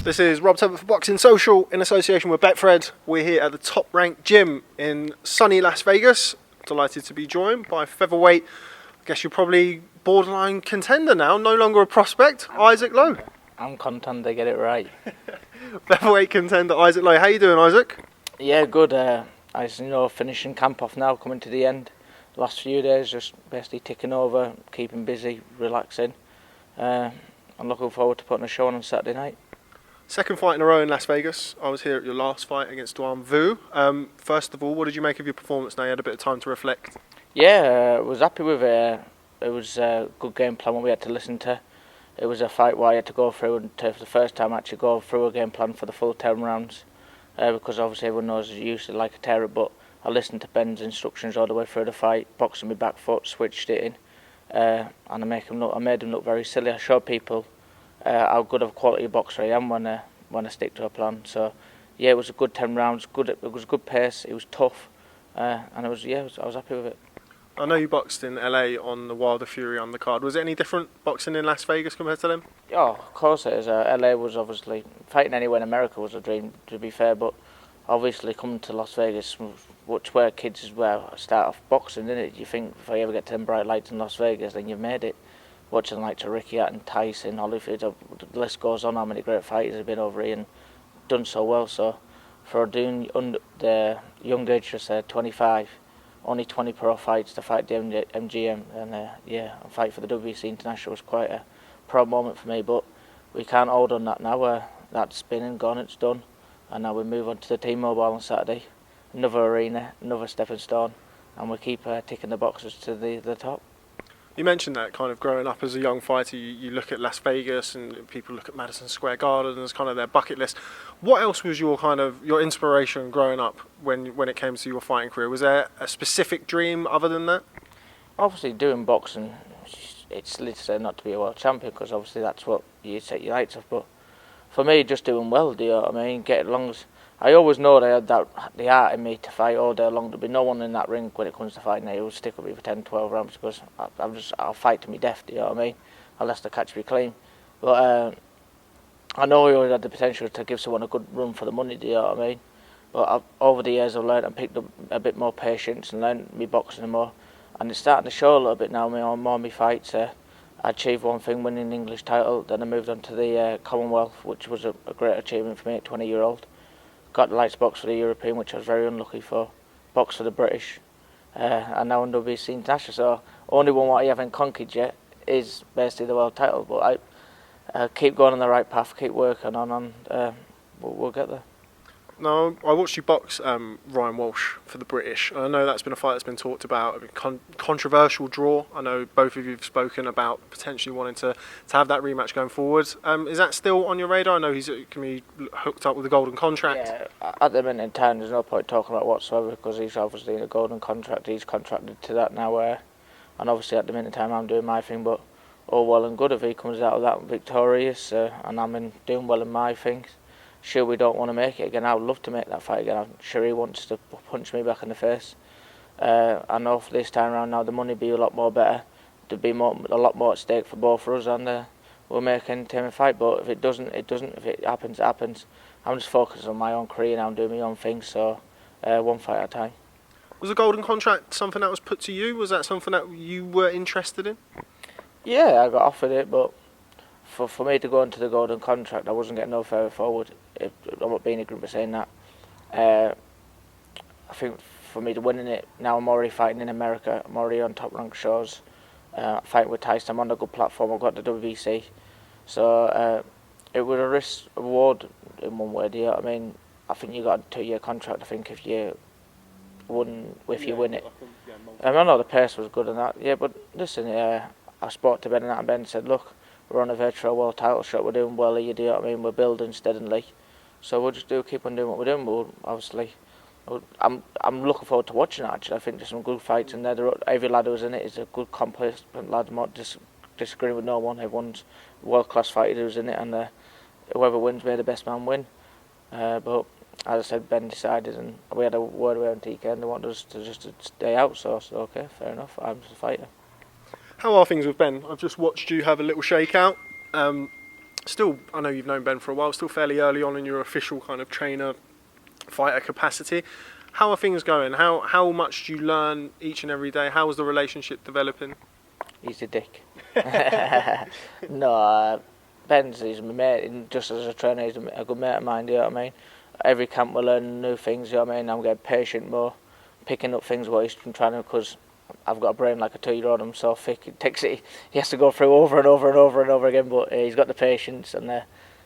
This is Rob Tebbutt for Boxing Social in association with Betfred. We're here at the Top Rank Gym in sunny Las Vegas. Delighted to be joined by featherweight, I guess you're probably borderline contender now, no longer a prospect, Isaac Lowe. I'm content to get it right. Featherweight contender Isaac Lowe. How you doing, Isaac? Yeah, good. Finishing camp off now, coming to the end. The last few days, just basically ticking over, keeping busy, relaxing. I'm looking forward to putting a show on Saturday night. Second fight in a row in Las Vegas. I was here at your last fight against Duan Vu. First of all, what did you make of your performance now you had a bit of time to reflect? Yeah, I was happy with it. It was a good game plan what we had to listen to. It was a fight where I had to go through and for the first time actually go through a game plan for the full 10 rounds. Because obviously everyone knows you used to like a terror, but I listened to Ben's instructions all the way through the fight, boxing my back foot, switched it in, and I made him look very silly. I showed people how good of a quality boxer I am when I stick to a plan. So yeah, it was a good 10 rounds. It was a good pace. It was tough, and I was happy with it. I know you boxed in LA on the Wilder Fury undercard. Was it any different boxing in Las Vegas compared to them? Yeah, of course it is. LA was obviously fighting anywhere in America was a dream, to be fair, but obviously coming to Las Vegas, which where kids as well start off boxing, isn't it? You think if I ever get to them bright lights in Las Vegas, then you've made it. Watching like to Ricky and Tyson, Holyfield, the list goes on. How many great fighters have been over here and done so well. So for doing the young age, just 25, only 20 pro fights to fight the MGM, and fight for the WBC International was quite a proud moment for me. But we can't hold on that now. That's been and gone, it's done, and now we move on to the T-Mobile on Saturday, another arena, another stepping stone, and we keep ticking the boxes to the top. You mentioned that kind of growing up as a young fighter, you look at Las Vegas and people look at Madison Square Garden as kind of their bucket list. What else was your inspiration growing up when it came to your fighting career? Was there a specific dream other than that? Obviously, doing boxing, it's literally not to be a world champion because obviously that's what you set your lights off. But for me, just doing well, do you know what I mean? Get along. I always know that I had the art in me to fight all day long. There'll be no one in that ring when it comes to fighting. Who will stick with me for 10, 12 rounds because I'll fight to me death. Do you know what I mean? Unless they catch me clean. But I know I always had the potential to give someone a good run for the money. Do you know what I mean? But over the years, I've learned and picked up a bit more patience and learned me boxing more. And it's starting to show a little bit now. More my fights. I achieved one thing, winning the English title. Then I moved on to the Commonwealth, which was a great achievement for me at 20-year-old. Got the lights box for the European, which I was very unlucky for. Box for the British, and now on WBC International. So only one what I haven't conquered yet is basically the world title. But I keep going on the right path, keep working on, and we'll get there. No, I watched you box Ryan Walsh for the British. I know that's been a fight that's been talked about. Controversial draw. I know both of you have spoken about potentially wanting to have that rematch going forward. Is that still on your radar? I know he can be hooked up with a golden contract. Yeah, at the minute in time, there's no point talking about whatsoever because he's obviously in a golden contract. He's contracted to that now, and obviously at the minute in time, I'm doing my thing. But all well and good if he comes out of that victorious, and I'm doing well in my things. Sure, we don't want to make it again. I would love to make that fight again. I'm sure he wants to punch me back in the face. I know for this time around now the money be a lot more better. There'd be a lot more at stake for both of us, and we'll make an entertaining fight. But if it doesn't, it doesn't. If it happens, it happens. I'm just focused on my own career now. I'm doing my own thing. So one fight at a time. Was a golden contract something that was put to you? Was that something that you were interested in? Yeah, I got offered it, but for me to go into the golden contract, I wasn't getting no further forward. I'm not being ignorant by saying that. I think for me to winning it, now I'm already fighting in America. I'm already on top rank shows. Fighting with Tyson, I'm on a good platform. I've got the WBC. So it was a risk reward in one way. Do you know what I mean? I think you got a 2-year contract. I think if you win it. I know the pace was good and that. Yeah, but listen, I spoke to Ben and Ben said, look, we're on a virtual world title shot. We're doing well here. Do you know what I mean? We're building steadily. So we'll just keep on doing what we're doing. But obviously, I'm looking forward to watching it, actually. I think there's some good fights in there. Every lad who's in it is a good competent lad. I'm not disagreeing with no one. Everyone's world-class fighter who's in it, and whoever wins, may the best man win. But as I said, Ben decided, and we had a word with him TK, and they wanted us to just stay out. So I said, okay, fair enough. I'm just a fighter. How are things with Ben? I've just watched you have a little shakeout. Still, I know you've known Ben for a while, still fairly early on in your official kind of trainer, fighter capacity. How are things going? How much do you learn each and every day? How is the relationship developing? He's a dick. No, Ben's he's my mate, and just as a trainer, he's a good mate of mine, you know what I mean? Every camp we're learning new things, you know what I mean? I'm getting patient more, picking up things what he's been trying to, because I've got a brain like a 2-year-old, I'm so thick, he has to go through over and over and over and over again, but he's got the patience, and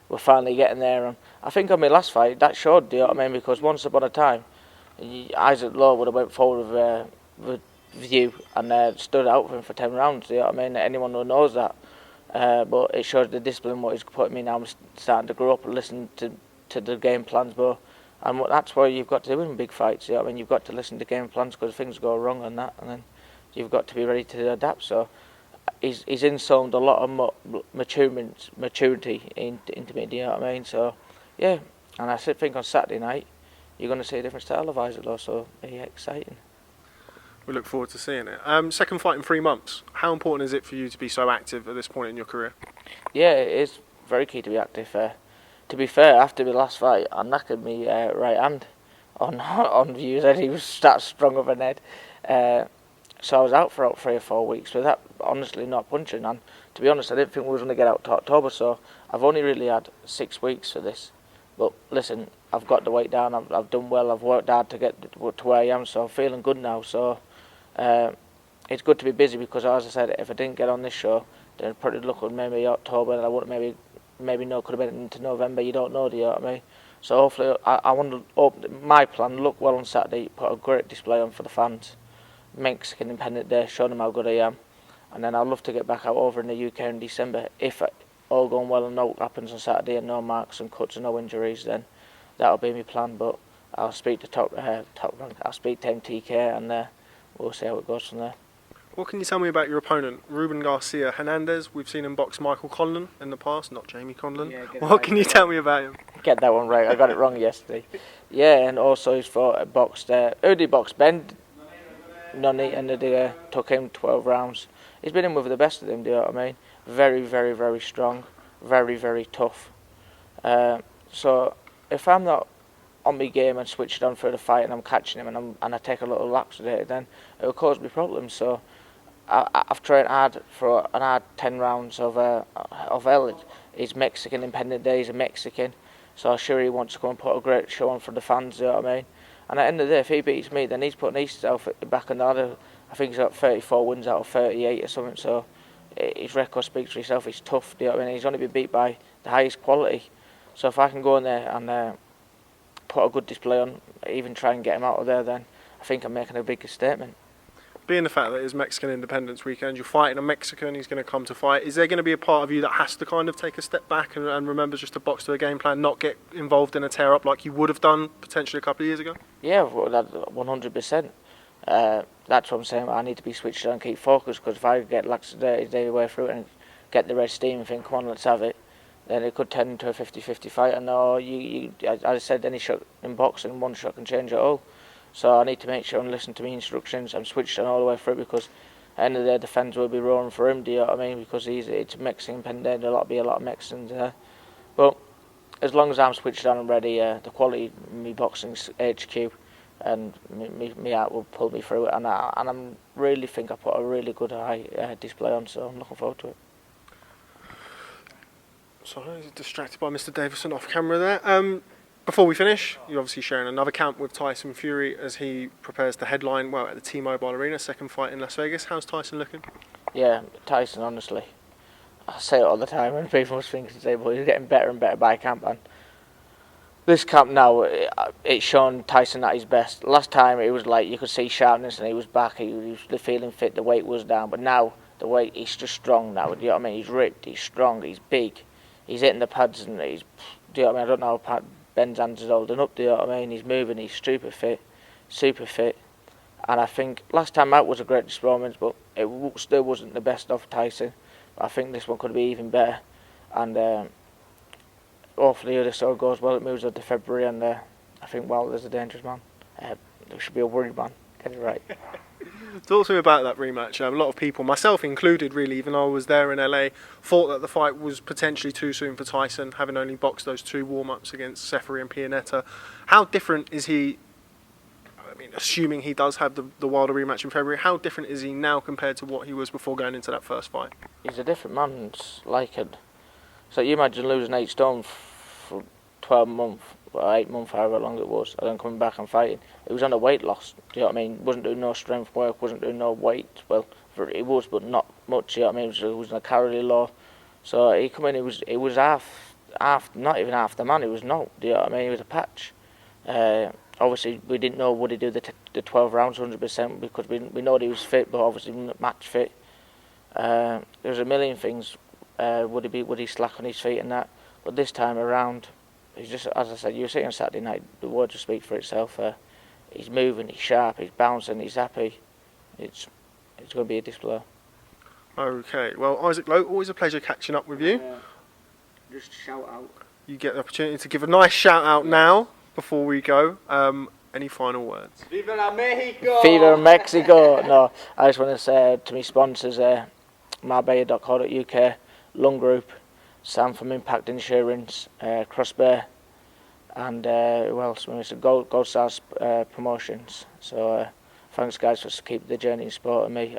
we're finally getting there. And I think on my last fight, that showed, you know what I mean? Because once upon a time, Isaac Lowe would have went forward with you and stood out for him for 10 rounds, you know what I mean? Anyone who knows that. But it shows the discipline what he's put me now. I'm starting to grow up and listen to the game plans, but and that's what you've got to do in big fights. You know what I mean? You've got to listen to game plans because things go wrong and that, and then you've got to be ready to adapt. So he's instilled a lot of maturity into me. Do you know what I mean? So yeah, and I think on Saturday night you're going to see a different style of Isaac Lowe. So yeah, exciting. We look forward to seeing it. Second fight in 3 months. How important is it for you to be so active at this point in your career? Yeah, it is very key to be active. To be fair, after my last fight, I knackered me right hand on views, and he was that strong of an head. So I was out for 3 or 4 weeks with that, honestly not punching. And to be honest, I didn't think we was going to get out to October, so I've only really had 6 weeks for this. But listen, I've got the weight down, I've done well, I've worked hard to get to where I am, so I'm feeling good now. So it's good to be busy because, as I said, if I didn't get on this show, then I'd probably look at maybe October, and I wouldn't maybe no, could have been into November. You don't know, do you know what I mean? So hopefully, I want to open my plan. Look well on Saturday, put a great display on for the fans. Mexican Independent Day, show them how good I am, and then I'd love to get back out over in the UK in December. If all going well and no happens on Saturday and no marks and cuts and no injuries, then that'll be my plan. But I'll speak to top rank. I'll speak to MTK, and we'll see how it goes from there. What can you tell me about your opponent, Ruben Garcia Hernandez? We've seen him box Michael Conlon in the past, not Jamie Conlon. Yeah, what can you tell me about him? Get that one right. I got it wrong yesterday. Yeah, and also he's boxed. Who did he box? Ben Nunny, and took him 12 rounds. He's been in with the best of them. Do you know what I mean? Very, very, very strong. Very, very tough. So if I'm not on my game and switched on for the fight and I'm catching him and I take a little lapse with it, then it will cause me problems. So I've trained hard for an hard 10 rounds of hell. He's Mexican Independent Day, he's a Mexican, so I'm sure he wants to come and put a great show on for the fans, you know what I mean? And at the end of the day, if he beats me, then he's putting himself back in the ladder. I think he's got 34 wins out of 38 or something, so his record speaks for himself. He's tough, do you know what I mean? He's only been beat by the highest quality. So if I can go in there and put a good display on, even try and get him out of there, then I think I'm making a bigger statement. Being the fact that it's Mexican Independence Weekend, you're fighting a Mexican, he's going to come to fight. Is there going to be a part of you that has to kind of take a step back and remember just to box to a game plan, not get involved in a tear-up like you would have done potentially a couple of years ago? Yeah, well, 100%. That's what I'm saying. I need to be switched on and keep focused, because if I get lax day way through it and get the red steam and think, come on, let's have it, then it could turn into a 50-50 fight. And no, as I said, any shot in boxing, one shot can change it all. So I need to make sure and listen to my instructions and switch on all the way through, because at the end of the day, the fans will be roaring for him, do you know what I mean? Because it's a Mexican pendant, there'll be a lot of Mexicans there. But as long as I'm switched on and ready, the quality of my boxing's HQ, and me heart will pull me through it. And I really think I put a really good high display on, so I'm looking forward to it. Sorry, distracted by Mr. Davison off camera there. Before we finish, you're obviously sharing another camp with Tyson Fury as he prepares to headline at the T-Mobile Arena, second fight in Las Vegas. How's Tyson looking? Yeah, Tyson, honestly, I say it all the time when people think say, but he's getting better and better by camp. And this camp now, it's shown Tyson at his best. Last time it was like you could see sharpness and he was back, he was feeling fit, the weight was down. But now the weight, he's just strong now. Do you know what I mean? He's ripped, he's strong, he's big, he's hitting the pads, and do you know what I mean? I don't know how Ben's hands is holding up, do you know what I mean? He's moving, he's super fit. And I think last time out was a great performance, but it still wasn't the best of Tyson. But I think this one could be even better. And hopefully this all goes well, it moves on to February, and I think Wilder's a dangerous man. There should be a worried man. Get it right. Talk to me about that rematch. A lot of people, myself included, really, even though I was there in LA, thought that the fight was potentially too soon for Tyson, having only boxed those 2 warm-ups against Seferi and Pianeta. How different is he? I mean, assuming he does have the Wilder rematch in February, how different is he now compared to what he was before going into that first fight? He's a different man. It's like it. So you imagine losing 8 stone for 12 months, or 8 months, however long it was, and then coming back and fighting. He was on a weight loss. Do you know what I mean? Wasn't doing no strength work. Wasn't doing no weight. Well, he was, but not much. You know what I mean? He was in a calorie low. So he come in. He was half, not even half the man. He was no. Do you know what I mean? He was a patch. Obviously, we didn't know would he do the 12 rounds 100% because we know he was fit, but obviously not match fit. There was a million things. Would he slack on his feet and that? But this time around, he's just, as I said, you were sitting on Saturday night. The word just speaks for itself. He's moving, he's sharp, he's bouncing, he's happy. It's going to be a display. Okay, well, Isaac Lowe, always a pleasure catching up with you. Just shout out. You get the opportunity to give a nice shout out now before we go. Any final words? Viva la Mexico! Viva Mexico! No, I just want to say to my sponsors, marbella.co.uk, Lung Group, Sam from Impact Insurance, Crossbear, and who else? It's Gold Stars Promotions. So thanks guys for keeping the journey and supporting me,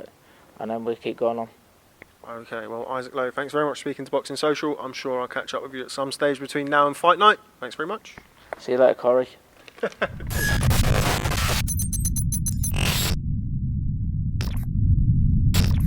and then we'll keep going on. Okay, well, Isaac Lowe, thanks very much for speaking to Boxing Social. I'm sure I'll catch up with you at some stage between now and fight night. Thanks very much. See you later, Corey.